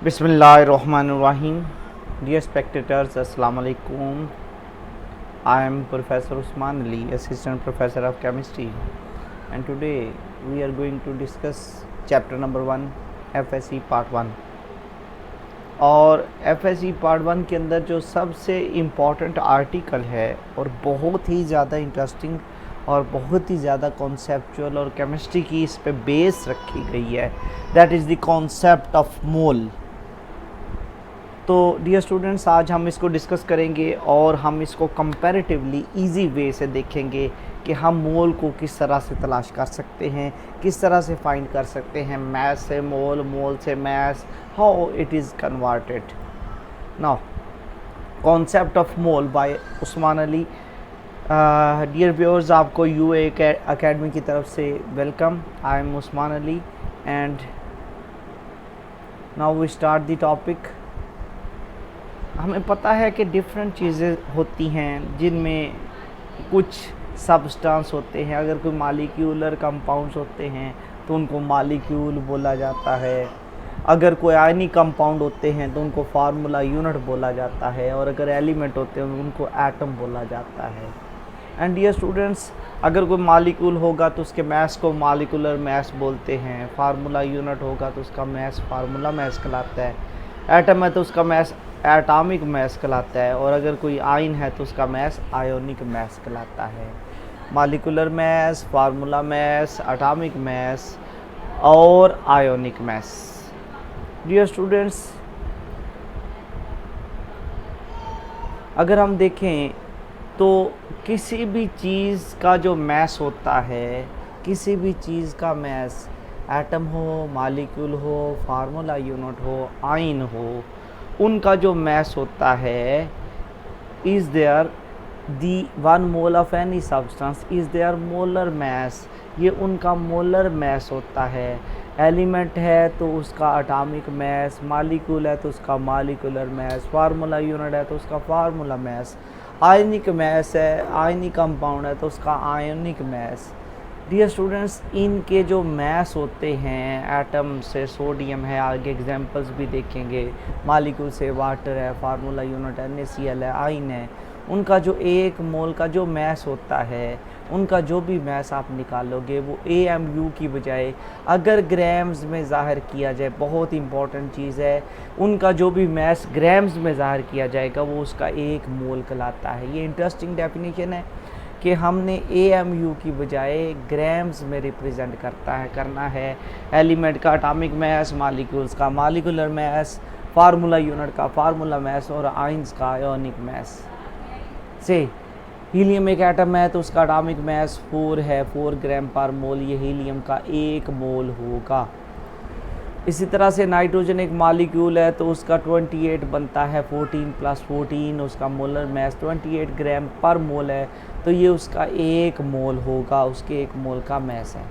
Bismillahirrahmanirrahim. Dear spectators, Assalamu alaikum. I am Professor Usman Ali, Assistant Professor of Chemistry, and today we are going to discuss chapter number 1, FSE Part 1. और FSE Part 1 के अंदर जो सबसे important article है और बहुत ही ज़्यादा interesting और बहुत ही ज़्यादा कॉन्सेप्चुअल और केमिस्ट्री की इस पे बेस रखी गई है, that is the concept of मोल. तो डियर स्टूडेंट्स, आज हम इसको डिस्कस करेंगे और हम इसको कंपैरेटिवली इजी वे से देखेंगे कि हम मोल को किस तरह से तलाश कर सकते हैं, किस तरह से फाइंड कर सकते हैं. मैस से मोल, मोल से mass, how it is converted. Now concept of mole by Usman Ali. Dear viewers, आपको यूए एकेडमी की तरफ से welcome. I am Usman Ali and now we start the topic. हमें पता है कि डिफरेंट चीज़ें होती हैं जिनमें कुछ सब्सटेंस होते हैं. अगर कोई मालिक्यूलर कंपाउंड्स होते हैं तो उनको मालिक्यूल बोला जाता है. अगर कोई आयनिक कंपाउंड होते हैं तो उनको फार्मूला यूनिट बोला जाता है. और अगर एलिमेंट होते हैं उनको एटम बोला जाता है. एंड डियर स्टूडेंट्स, अगर कोई मालिक्यूल होगा तो उसके मैस को मालिकुलर मैस बोलते हैं. फार्मूला यूनिट होगा तो उसका मैस फार्मूला मैस कहलाता है. एटम है तो उसका मैस एटॉमिक मैस कहलाता है. और अगर कोई आयन है तो उसका मैस आयोनिक मैस कहलाता है. Molecular mass, formula mass, atomic mass और आयोनिक मैस. डियर स्टूडेंट्स, अगर हम देखें तो किसी भी चीज़ का जो मैस होता है, किसी भी चीज़ का मैस, एटम हो, मालिक्यूल हो, फार्मूला यूनिट हो, आयन हो, उनका जो मैस होता है is there the 1 mole of any substance is their molar mass. ये उनका मोलर मैस होता है. एलिमेंट है तो उसका एटॉमिक मैस, मालिक्यूल है तो उसका मालिकुलर मैस, फार्मूला यूनिट है तो उसका फार्मूला मैस, आयनिक मैस है, आयनिक कंपाउंड है तो उसका आयनिक मैस. डियर स्टूडेंट्स, इनके जो मैस होते हैं, एटम से सोडियम है, आगे एग्जांपल्स भी देखेंगे, मालिक्यूल से वाटर है, फार्मूला यूनिट NaCl है, आयन है, उनका जो एक मोल का जो मैस होता है, उनका जो भी मैस आप निकालोगे वो AMU की बजाय अगर ग्राम्स में ज़ाहिर किया जाए, बहुत इंपॉर्टेंट चीज़ है, उनका जो भी मैस ग्राम्स में ज़ाहिर किया जाएगा वो उसका एक मोल कहलाता है. ये इंटरेस्टिंग डेफिनेशन है कि हमने AMU की बजाय ग्राम्स में रिप्रेजेंट करना है. एलिमेंट का एटॉमिक मैस, मालिक्यूल्स का मालिकुलर मैस, फार्मूला यूनिट का फार्मूला मैस और आयंस का आयोनिक मैस. से हीलियम एक एटम है तो उसका एटॉमिक मैस 4 है, 4 ग्राम पर मोल. ये हीलियम का एक मोल होगा. इसी तरह से नाइट्रोजन एक मालिक्यूल है तो उसका 28 बनता है, 14 + 14 उसका मोलर मैस 28 ग्राम पर मोल है, तो ये उसका एक मोल होगा, उसके एक मोल का मैस है.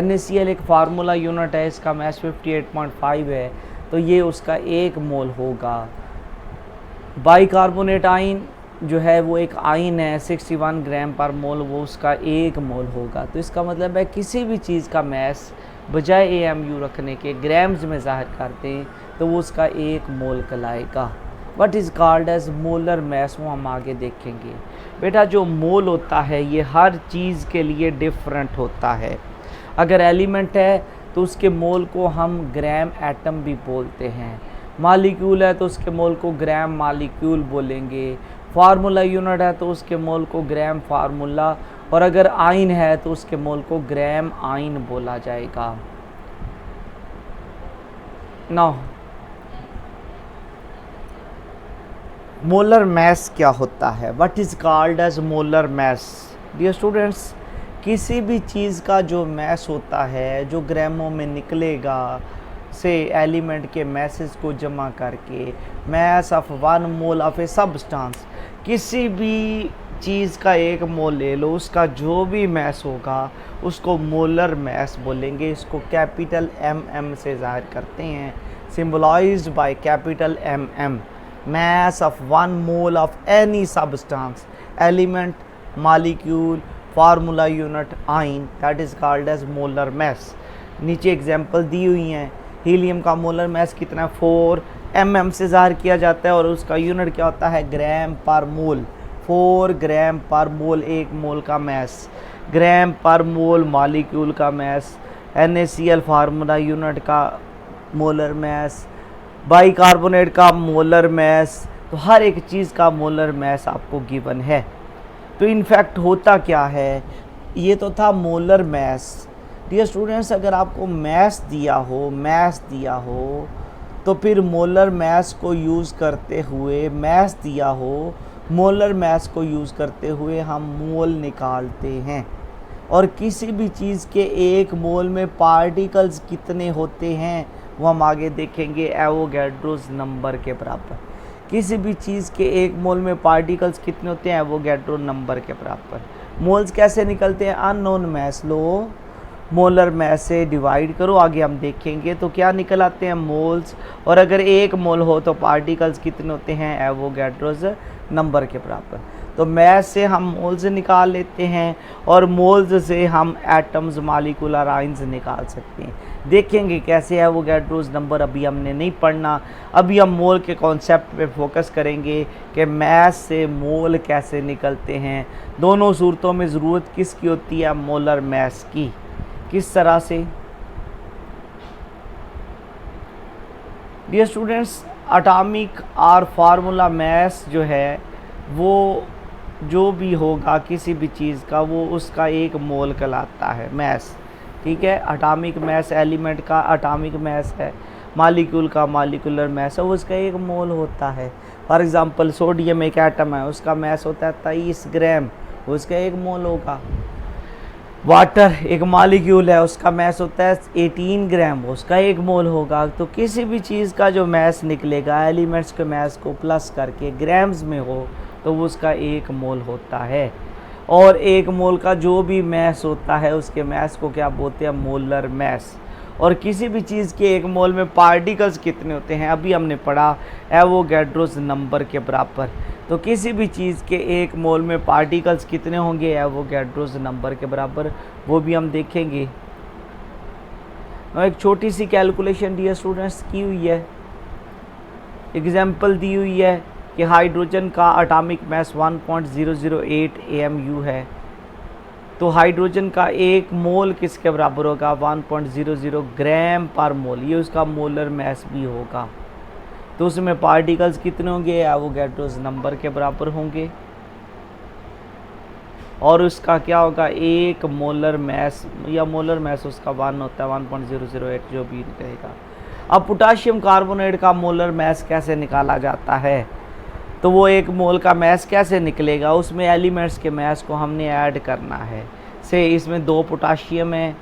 NaCl एक फार्मूला यूनिट है, इसका मैस 58.5 है तो ये उसका एक मोल होगा. बाइकार्बोनेट आयन जो है वो एक आयन है, 61 ग्राम पर मोल, वो उसका एक मोल होगा. तो इसका मतलब है किसी भी चीज़ का मैस बजाय AMU रखने के ग्राम्स में ज़ाहिर करते हैं तो वो उसका एक मोल कहलाएगा. What is called as molar mass, वो हम आगे देखेंगे. बेटा, जो मोल होता है ये हर चीज़ के लिए डिफरेंट होता है. अगर एलिमेंट है तो उसके मोल को हम ग्राम एटम भी बोलते हैं. मालिक्यूल है तो उसके मोल को ग्राम मालिक्यूल बोलेंगे. फार्मूला यूनिट है तो उसके मोल को ग्राम फार्मूला, और अगर आयन है तो उसके मोल को ग्राम आयन बोला जाएगा. नाउ मोलर मैस क्या होता है? What is called as molar mass? Dear students, किसी भी चीज़ का जो मैस होता है, जो ग्रामों में निकलेगा, से एलिमेंट के मैसेज को जमा करके, mess of 1 mole of a substance, किसी भी चीज़ का एक मोल ले लो, उसका जो भी मैस होगा उसको मोलर मैस बोलेंगे. इसको कैपिटल MM से ज़ाहिर करते हैं, symbolised by capital MM. Mass of 1 mole of any substance, element, molecule, formula unit, ion, that is called as molar mass. नीचे एग्जांपल दी हुई हैं हीलियम का मोलर मास कितना है 4 mm से ज़ाहिर किया जाता है और उसका यूनिट क्या होता है ग्राम पर मोल। 4 ग्राम पर मोल एक मोल का मास, ग्राम पर मोल मॉलिक्यूल का मास, NaCl फार्मूला यूनिट का मोलर मास, बाइकार्बोनेट का मोलर मास। तो हर एक चीज़ का मोलर मास आपको गिवन है। तो इनफैक्ट होता क्या है, ये तो था मोलर मास। डियर स्टूडेंट्स, अगर आपको मास दिया हो तो फिर मोलर मास को यूज़ करते हुए, मास दिया हो मोलर मास को यूज़ करते हुए हम मोल निकालते हैं। और किसी भी चीज़ के एक मोल में पार्टिकल्स कितने होते हैं वो हम आगे देखेंगे, एवोगैड्रोस नंबर के बराबर। किसी भी चीज़ के एक मोल में पार्टिकल्स कितने होते हैं, एवोगैड्रो नंबर के बराबर। मोल्स कैसे निकलते हैं, अननोन मास लो मोलर मास से डिवाइड करो, आगे हम देखेंगे। तो क्या निकल आते हैं मोल्स, और अगर एक मोल हो तो पार्टिकल्स कितने होते हैं, एवोगैड्रोस नंबर के बराबर। तो मास से हम मोल्स निकाल लेते हैं और मोल्स से हम एटम्स मॉलिक्यूलर आयंस निकाल सकते हैं। देखेंगे कैसे है, एवोगैड्रोस नंबर अभी हमने नहीं पढ़ना, अभी हम मोल के कॉन्सेप्ट पे फोकस करेंगे कि मास से मोल कैसे निकलते हैं। दोनों सूरतों में ज़रूरत किसकी होती है, मोलर मास की। किस तरह से, डियर स्टूडेंट्स, एटॉमिक और फार्मूला मास जो है वो जो भी होगा किसी भी चीज़ का वो उसका एक मोल कहलाता है मास। ठीक है, एटॉमिक मास एलिमेंट का एटॉमिक मास है, मॉलिक्यूल का मॉलिक्यूलर मास है, वो उसका एक मोल होता है। फॉर एग्जांपल सोडियम एक एटम है, उसका मास होता है 23 ग्राम, उसका एक मोल होगा। वाटर एक मॉलिक्यूल है, उसका मास होता है 18 ग्राम, उसका एक मोल होगा। तो किसी भी चीज़ का जो मास निकलेगा एलिमेंट्स के मास को प्लस करके ग्राम्स में हो तो वो उसका एक मोल होता है। और एक मोल का जो भी मास होता है उसके मास को क्या बोलते हैं, मोलर मास। और किसी भी चीज़ के एक मोल में पार्टिकल्स कितने होते हैं, अभी हमने पढ़ा एवोगैड्रोस नंबर के बराबर। तो किसी भी चीज़ के एक मोल में पार्टिकल्स कितने होंगे, एवोगैड्रोस नंबर के बराबर, वो भी हम देखेंगे। एक छोटी सी कैलकुलेशन डियर स्टूडेंट्स की हुई है, एग्जाम्पल दी हुई है कि हाइड्रोजन का एटॉमिक मास 1.008 AMU है। तो हाइड्रोजन का एक मोल किसके बराबर होगा, 1.00 ग्राम पर मोल, ये उसका मोलर मास भी होगा। तो उसमें पार्टिकल्स कितने होंगे, एवोगैड्रोस नंबर के बराबर होंगे। और उसका क्या होगा, एक मोलर मास, या मोलर मास उसका 1 होता है, 1.008 जो भी कहेगा। अब पोटाशियम कार्बोनेट का मोलर मास कैसे निकाला जाता है, तो वो एक मोल का मास कैसे निकलेगा, उसमें एलिमेंट्स के मास को हमने ऐड करना है। से इसमें 2 पोटाशियम है,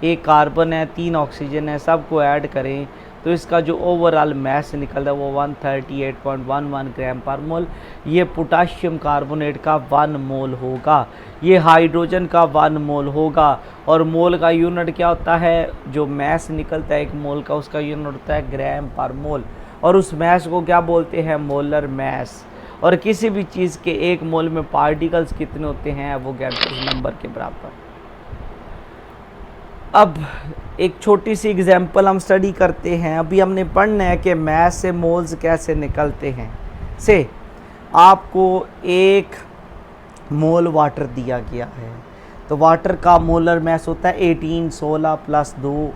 1 कार्बन है, 3 ऑक्सीजन है, सबको ऐड करें तो इसका जो ओवरऑल मास निकल रहा है वो 138.11 ग्राम पर मोल। ये पोटाशियम कार्बोनेट का 1 मोल होगा, ये हाइड्रोजन का 1 मोल होगा। और मोल का यूनिट क्या होता है, जो मास निकलता है एक मोल का उसका यूनिट होता है ग्राम पर मोल। और उस मास को क्या बोलते हैं, मोलर मास। और किसी भी चीज़ के एक मोल में पार्टिकल्स कितने होते हैं, एवोगैड्रोस नंबर के बराबर। अब एक छोटी सी एग्जांपल हम स्टडी करते हैं। अभी हमने पढ़ना है कि मास से मोल्स कैसे निकलते हैं। से आपको एक मोल वाटर दिया गया है, तो वाटर का मोलर मास होता है 18, 16 + 2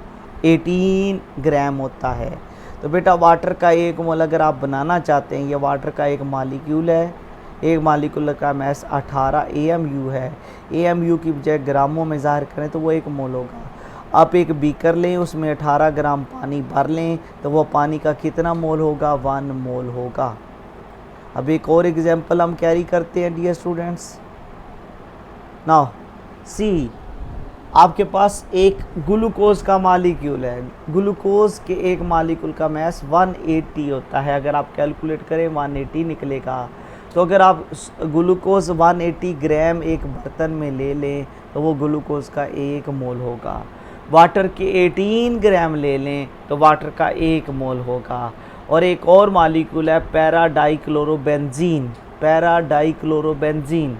18 ग्राम होता है। तो बेटा वाटर का एक मोल अगर आप बनाना चाहते हैं, ये वाटर का एक मॉलिक्यूल है, एक मॉलिक्यूल का मास 18 AMU है। AMU की बजाय ग्रामों में ज़ाहिर करें तो वो एक मोल होगा। आप एक बीकर लें, उसमें 18 ग्राम पानी भर लें तो वो पानी का कितना मोल होगा, 1 मोल होगा। अब एक और एग्जांपल हम कैरी करते हैं डियर स्टूडेंट्स। नाउ सी, आपके पास एक ग्लूकोज का मॉलिक्यूल है, ग्लूकोज के एक मॉलिक्यूल का मास 180 होता है। अगर आप कैलकुलेट करें 180 निकलेगा। तो अगर आप ग्लूकोज 180 ग्राम एक बर्तन में ले लें तो वो ग्लूकोज का एक मोल होगा। वाटर के 18 ग्राम ले लें तो वाटर का एक मोल होगा। और एक और मॉलिक्यूल है पैराडाइक्लोरोबेंजीन, पैराडाइक्लोरोबेंजीन।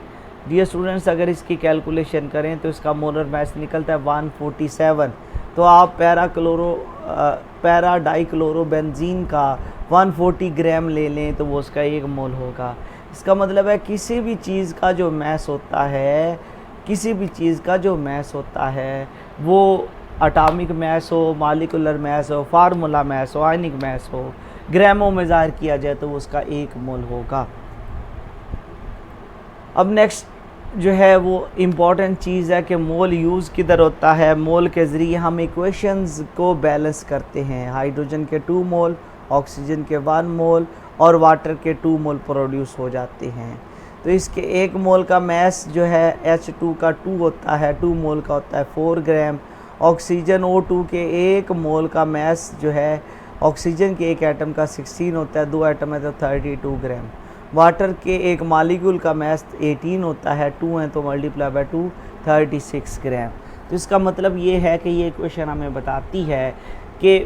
डियर स्टूडेंट्स, अगर इसकी कैलकुलेशन करें तो इसका मोलर मास निकलता है 147। तो आप पैरा डाइक्लोरोबेंजीन का 140 ग्राम ले लें तो वो उसका 1 मोल होगा। इसका मतलब है किसी भी चीज़ का जो मैस होता है, किसी भी चीज़ का जो मैस होता है वो एटॉमिक मैस हो, मॉलिक्यूलर मैस हो, फार्मूला मैस हो, आयनिक मैस हो, ग्रामों में ज़ाहिर किया जाए तो वो उसका 1 मोल होगा। अब नेक्स्ट जो है वो इम्पॉर्टेंट चीज़ है कि मोल यूज़ किधर होता है। मोल के ज़रिए हम इक्वेशंस को बैलेंस करते हैं। हाइड्रोजन के 2 मोल, ऑक्सीजन के 1 मोल और वाटर के 2 मोल प्रोड्यूस हो जाते हैं। तो इसके 1 मोल का मैस जो है H2 का 2 होता है, 2 मोल का होता है 4 ग्राम। ऑक्सीजन O2 के 1 मोल का मैस जो है ऑक्सीजन के 1 एटम का 16 होता है, 2 एटम है तो 32 ग्राम। वाटर के 1 मॉलिक्यूल का मैस 18 होता है, 2 है तो मल्टीप्लाई बाय 2 36 ग्राम। तो इसका मतलब ये है कि ये इक्वेशन हमें बताती है कि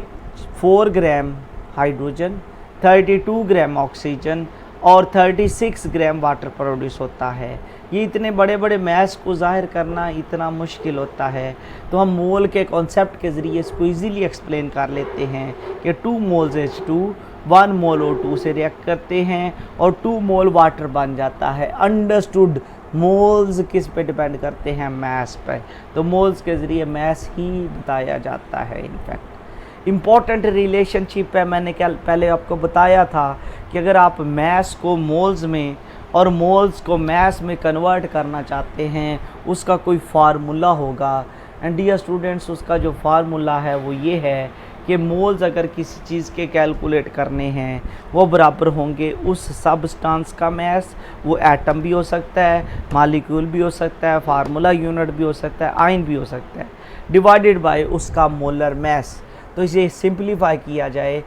4 ग्राम हाइड्रोजन, 32 ग्राम ऑक्सीजन और 36 ग्राम वाटर प्रोड्यूस होता है। ये इतने बड़े बड़े मैस को ज़ाहिर करना इतना मुश्किल होता है, तो हम मोल के कॉन्सेप्ट के ज़रिए इसको इजीली एक्सप्लेन कर लेते हैं कि 2 मोल्स H2 1 मोल O2 से रिएक्ट करते हैं और 2 मोल वाटर बन जाता है। अंडरस्टूड। मोल्स किस पे डिपेंड करते हैं? मैस पे। तो मोल्स के ज़रिए मैस ही बताया जाता है। इनफैक्ट इम्पॉर्टेंट रिलेशनशिप है, मैंने क्या पहले आपको बताया था कि अगर आप मैस को मोल्स में और मोल्स को मैस में कन्वर्ट करना चाहते हैं उसका कोई फार्मूला होगा। एंड डियर स्टूडेंट्स, उसका जो फार्मूला है वो ये है कि मोल्स अगर किसी चीज़ के कैलकुलेट करने हैं वो बराबर होंगे उस सब्सटेंस का मैस। वो एटम भी हो सकता है, मॉलिक्यूल भी हो सकता है, फार्मूला यूनिट भी हो सकता है, आयन भी हो सकता है, डिवाइडेड बाय उसका मोलर मैस। तो इसे सिंप्लीफाई किया जाए,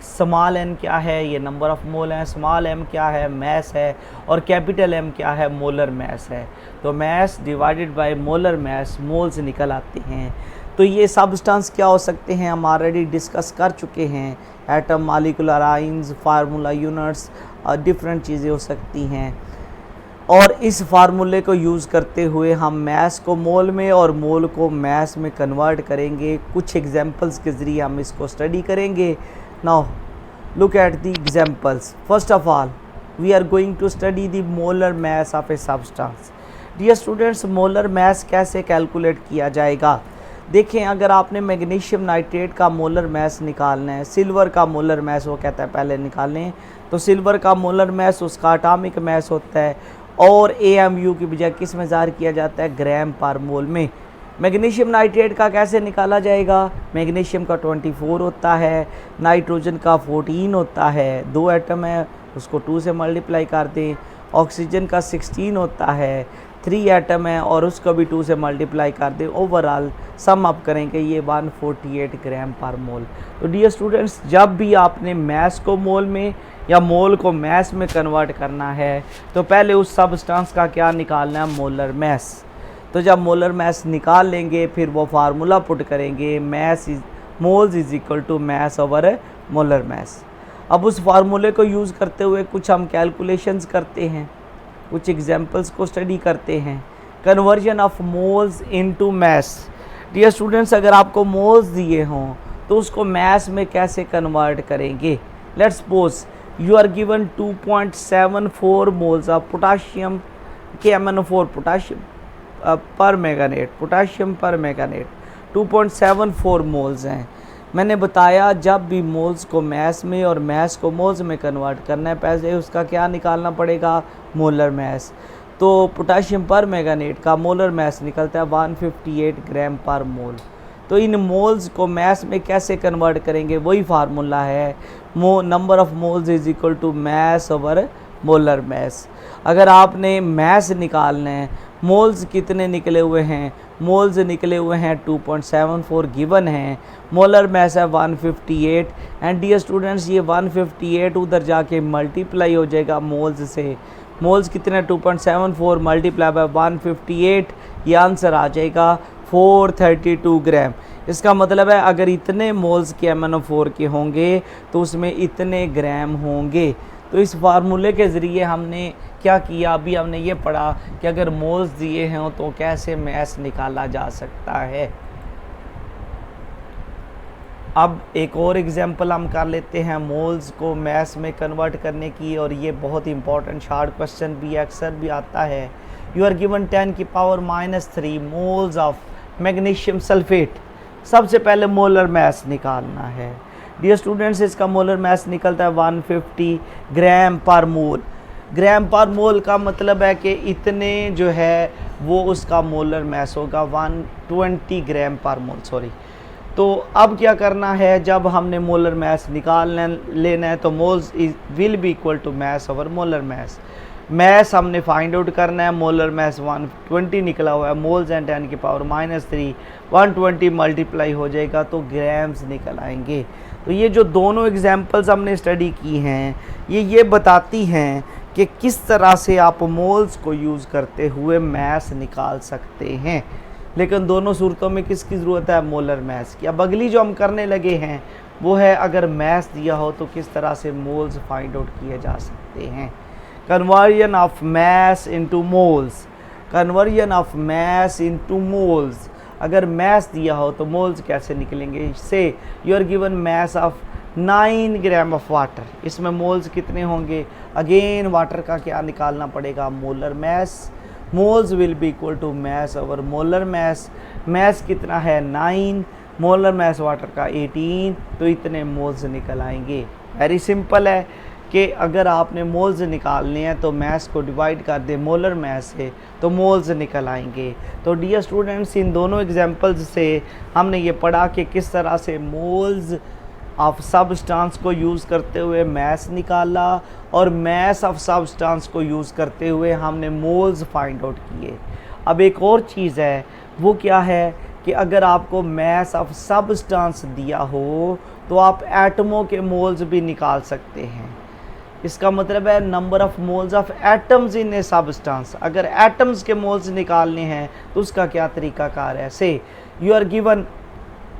स्मॉल n क्या है? ये नंबर ऑफ मोल है। स्मॉल m क्या है? मैस है। और कैपिटल M क्या है? मोलर मैस है। तो mess divided by molar mass, moles निकल आते हैं। तो ये सब्सटेंस क्या हो सकते हैं हम ऑलरेडी डिस्कस कर चुके हैं। Atom, molecular ions, formula units, different चीज़ें हो सकती हैं। और इस फार्मूले को यूज़ करते हुए हम मैस को मोल में और मोल को मैस में कन्वर्ट करेंगे। कुछ एग्जांपल्स के ज़रिए हम इसको स्टडी करेंगे। Now look at the examples. First of all we are going to study the molar mass of a substance. Dear students, molar mass कैसे कैलकुलेट किया जाएगा? देखें, अगर आपने मैग्नीशियम नाइट्रेट का मोलर मैस निकालना है, सिल्वर का मोलर मैस वो कहता है पहले निकालें, तो सिल्वर का मोलर मैस उसका एटॉमिक मैस होता है और AMU की बजाय किस में ज़ाहिर किया जाता है? ग्राम पर मोल में। मैग्नीशियम नाइट्रेट का कैसे निकाला जाएगा? मैग्नीशियम का 24 होता है, नाइट्रोजन का 14 होता है, 2 एटम है उसको 2 से मल्टीप्लाई कर दें। ऑक्सीजन का 16 होता है, 3 एटम है और उसको भी 2 से मल्टीप्लाई कर दें। ओवरऑल सम अप करेंगे ये 148 ग्राम पर मोल। तो डियर स्टूडेंट्स, जब भी आपने मैस को मोल में या मोल को मैस में कन्वर्ट करना है तो पहले उस सब्सटेंस का क्या निकालना है? Molar mass. तो जब मोलर मैस निकाल लेंगे फिर वो फार्मूला पुट करेंगे, mass is moles is equal to mass over molar mass. अब उस फार्मूले को यूज़ करते हुए कुछ हम कैलकुलेशंस करते हैं, कुछ एग्जांपल्स को स्टडी करते हैं। Conversion of moles into mass. Dear students, अगर आपको मोल्स दिए हों तो उसको मैस में कैसे कन्वर्ट करेंगे? Let's suppose you are given 2.74 moles of potassium KMnO4 potassium potassium 2.74 moles हैं। मैंने बताया जब भी मोल्स को मैस में और मैस को मोल्स में कन्वर्ट करना है पहले उसका क्या निकालना पड़ेगा? Molar mass. तो पोटाशियम पर मैंगनेट का मोलर मैस निकलता है 158 ग्राम पर मोल। तो इन मोल्स को मैस में कैसे कन्वर्ट करेंगे? वही फार्मूला है, number of moles is equal to mass over molar mass. अगर आपने मैस निकालना है, मोल्स कितने निकले हुए हैं? मोल्स निकले हुए हैं 2.74 गिवन हैं, मोलर मैस है 158। एंड डियर स्टूडेंट्स, ये 158 उधर जाके मल्टीप्लाई हो जाएगा मोल्स से। मोल्स कितने? 2.74 मल्टीप्लाई बाय 158, ये आंसर आ जाएगा 432 ग्राम। इसका मतलब है अगर इतने मोल्स के MnO4 के होंगे तो उसमें इतने ग्राम होंगे। तो इस फार्मूले के ज़रिए हमने क्या किया? अभी हमने ये पढ़ा कि अगर मोल्स दिए हों तो कैसे मैस निकाला जा सकता है। अब एक और एग्जांपल हम कर लेते हैं मोल्स को मैस में कन्वर्ट करने की, और ये बहुत इंपॉर्टेंट शार्ट क्वेश्चन भी अक्सर भी आता है। यू आर गिवन 10 की power -3 moles of magnesium sulphate. सबसे पहले मोलर मैस निकालना है। डियर स्टूडेंट्स, इसका मोलर मैस निकलता है 150 ग्राम पर मोल। ग्राम पर मोल का मतलब है कि इतने जो है वो उसका मोलर मैस होगा, 120 ग्राम पर मोल, सॉरी। तो अब क्या करना है, जब हमने मोलर मैस निकाल लेना है तो moles will be equal to mass over molar mass. Mass हमने फाइंड आउट करना है। मोलर मैस 120 निकला हुआ है, मोल्स एंड 10 की पावर -3 120 मल्टीप्लाई हो जाएगा तो ग्राम्स निकल आएंगे। तो ये जो दोनों एग्जांपल्स हमने स्टडी की हैं ये बताती हैं कि किस तरह से आप मोल्स को यूज़ करते हुए मैस निकाल सकते हैं। लेकिन दोनों सूरतों में किसकी ज़रूरत है, मोलर मैस की। अब अगली जो हम करने लगे हैं वो है, अगर मैस दिया हो तो किस तरह से मोल्स फाइंड आउट किए जा सकते हैं। Conversion of mass into moles, conversion of mass into moles. अगर मैस दिया हो तो मोल्स कैसे निकलेंगे। Say you are given mass of 9 gram of water, इसमें मोल्स कितने होंगे, अगेन वाटर का क्या निकालना पड़ेगा, molar mass. Moles will be equal to mass over molar mass. Mass कितना है 9, मोलर मैस वाटर का 18, तो इतने मोल्स निकल आएंगे। वेरी सिंपल है कि अगर आपने मोल्स निकालने हैं तो मैस को डिवाइड कर दे मोलर मैस से तो मोल्स निकल आएंगे। तो डियर स्टूडेंट्स, इन दोनों एग्जांपल्स से हमने ये पढ़ा कि किस तरह से मोल्स ऑफ सब्सटेंस को यूज़ करते हुए मैस निकाला, और मैस ऑफ सब्सटेंस को यूज़ करते हुए हमने मोल्स फाइंड आउट किए। अब एक और चीज़ है, वो क्या है कि अगर आपको मैस ऑफ सब्सटेंस दिया हो तो आप एटमों के मोल्स भी निकाल सकते हैं। इसका मतलब है number of moles of atoms in a substance. अगर एटम्स के मोल्स निकालने हैं तो उसका क्या तरीकाकार है। Say you are given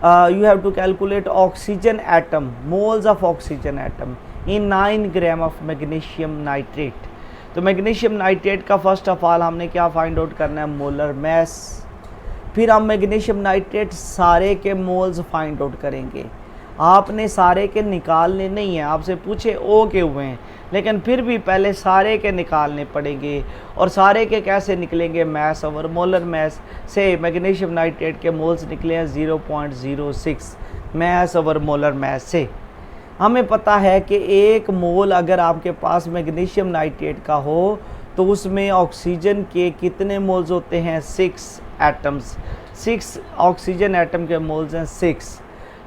you have to calculate oxygen atom, moles of oxygen atom in 9 gram of magnesium nitrate। तो मैग्नीशियम नाइट्रेट का फर्स्ट ऑफ ऑल हमने क्या फाइंड आउट करना है, मोलर मैस। फिर हम मैग्नीशियम नाइट्रेट सारे के मोल्स फाइंड आउट करेंगे। आपने सारे के निकालने नहीं है, आपसे पूछे ओ के हुए हैं, लेकिन फिर भी पहले सारे के निकालने पड़ेंगे। और सारे के कैसे निकलेंगे, मैस ओवर मोलर मैस। से मैग्नीशियम नाइट्रेट के मोल्स निकले हैं 0.06 मैस ओवर मोलर मैस से। हमें पता है कि एक मोल अगर आपके पास मैग्नीशियम नाइट्रेट का हो तो उसमें ऑक्सीजन के कितने मोल्स होते हैं, 6 एटम्स। 6 ऑक्सीजन एटम के मोल्स हैं 6।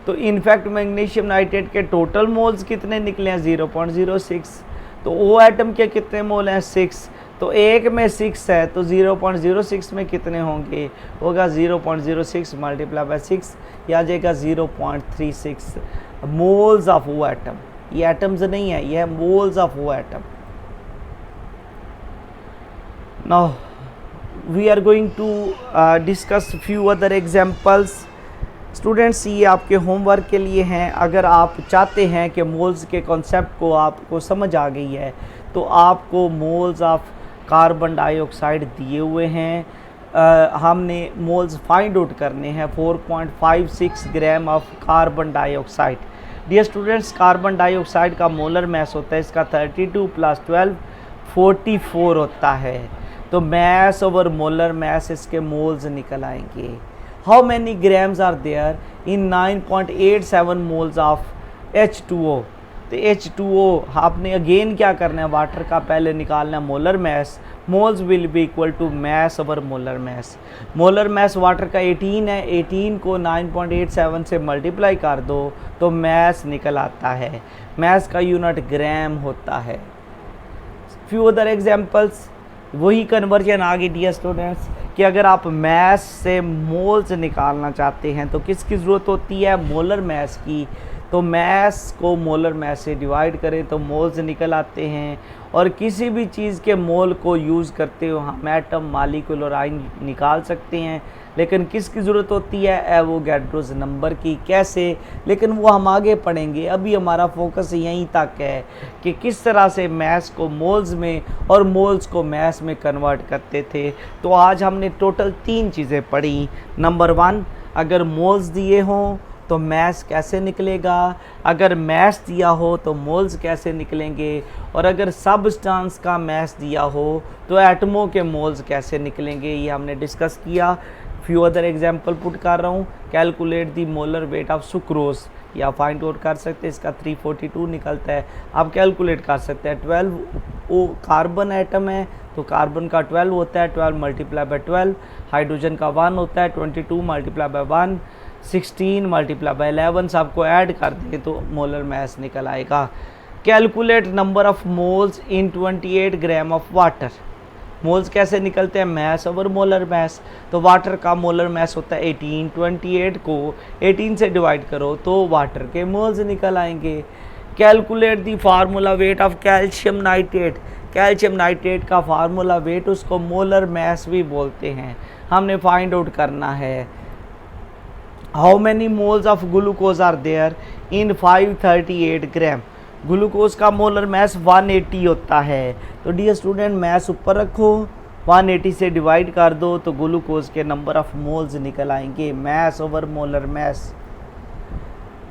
तो इनफैक्ट मैग्नीशियम नाइट्रेट के टोटल मोल्स कितने निकले हैं, 0.06। तो ओ एटम के कितने मोल हैं, 6। तो एक में 6 है तो 0.06 में कितने होंगे, होगा 0.06 मल्टीप्लाई बाय 6, या आ जाएगा 0.36 मोल्स ऑफ वो एटम। ये एटम्स नहीं है, ये है मोल्स ऑफ वो atom. Now we are going to discuss few other examples. Students, ये आपके होमवर्क के लिए हैं। अगर आप चाहते हैं कि मोल्स के कॉन्सेप्ट को आपको समझ आ गई है तो आपको मोल्स ऑफ कार्बन डाइऑक्साइड दिए हुए हैं। हमने मोल्स फाइंड आउट करने हैं 4.56 gram of carbon dioxide. Dear students, carbon dioxide का मोलर मैस होता है इसका 32 + 12 44 होता है। तो मैस ओवर मोलर मैस इसके मोल्स निकल आएंगे। How many grams are there in 9.87 moles of H2O। तो H2O आपने अगेन क्या करना है, वाटर का पहले निकालना है molar mass. Moles will be equal to mass over molar mass. Molar mass water का 18 है, 18 को 9.87 से मल्टीप्लाई कर दो तो मैस निकल आता है। मैस का यूनिट ग्राम होता है। फ्यू अदर एग्जांपल्स, वही कन्वर्जन आ गई डियर स्टूडेंट्स कि अगर आप मैस से मोल्स निकालना चाहते हैं तो किसकी ज़रूरत होती है, मोलर मैस की। तो मैस को मोलर मैस से डिवाइड करें तो मोल्स निकल आते हैं। और किसी भी चीज़ के मोल को यूज़ करते हुए हम एटम, मॉलिक्यूल और आयन निकाल सकते हैं। लेकिन किसकी ज़रूरत होती है, एवोगैड्रोस नंबर की। कैसे, लेकिन वो हम आगे पढ़ेंगे। अभी हमारा फोकस यहीं तक है कि किस तरह से मैस को मोल्स में और मोल्स को मैस में कन्वर्ट करते थे। तो आज हमने टोटल 3 चीज़ें पढ़ी। नंबर 1, अगर मोल्स दिए हों तो मैस कैसे निकलेगा, अगर मैस दिया हो तो मोल्स कैसे निकलेंगे, और अगर सब्सटेंस का मैस दिया हो तो एटमों के मोल्स कैसे निकलेंगे, ये हमने डिस्कस किया। फ्यू अदर एग्जांपल पुट कर रहा हूँ। Calculate the molar weight of sucrose, या फाइंड आउट कर सकते हैं, इसका 342 निकलता है। आप कैलकुलेट कर सकते हैं। 12 वो कार्बन एटम है तो कार्बन का 12 होता है, 12 मल्टीप्लाई बाय 12। हाइड्रोजन का 1 होता है, 22 मल्टीप्लाई बाय 1, 16 मल्टीप्लाई बाय 11। सबको ऐड कर दें तो मोलर मैस निकल आएगा। Calculate number of moles in 28 gram of water. Moles कैसे निकलते हैं, मैस ओवर मोलर मैस। तो वाटर का मोलर मैस होता है 18, 28 को 18 से डिवाइड करो तो वाटर के मोल्स निकल आएंगे। Calculate the formula weight of calcium nitrate. Calcium nitrate का फार्मूला वेट, उसको मोलर मैस भी बोलते हैं, हमने फाइंड आउट करना है। How many moles of glucose are there in 538 gram. Glucose का मोलर मैस 180 होता है। तो डियर स्टूडेंट, मैस ऊपर रखो, 180 से डिवाइड कर दो तो ग्लूकोज के नंबर ऑफ मोल्स निकल आएंगे, mass over molar mass.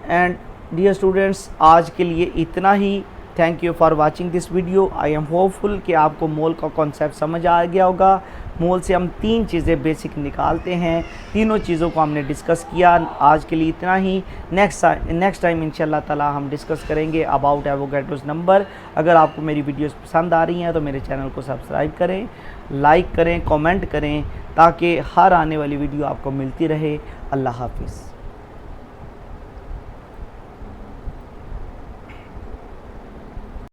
And dear students, आज के लिए इतना ही। Thank you for watching this video. I am hopeful कि आपको मोल का कॉन्सेप्ट समझ आ गया होगा। मोल से हम 3 चीज़ें बेसिक निकालते हैं, तीनों चीज़ों को हमने डिस्कस किया। आज के लिए इतना ही। नेक्स्ट टाइम इंशाल्लाह ताला हम डिस्कस करेंगे अबाउट एवोगैड्रोस नंबर। अगर आपको मेरी वीडियोस पसंद आ रही हैं तो मेरे चैनल को सब्सक्राइब करें, लाइक करें, कमेंट करें, ताकि हर आने वाली वीडियो आपको मिलती रहे। अल्लाह हाफिज़।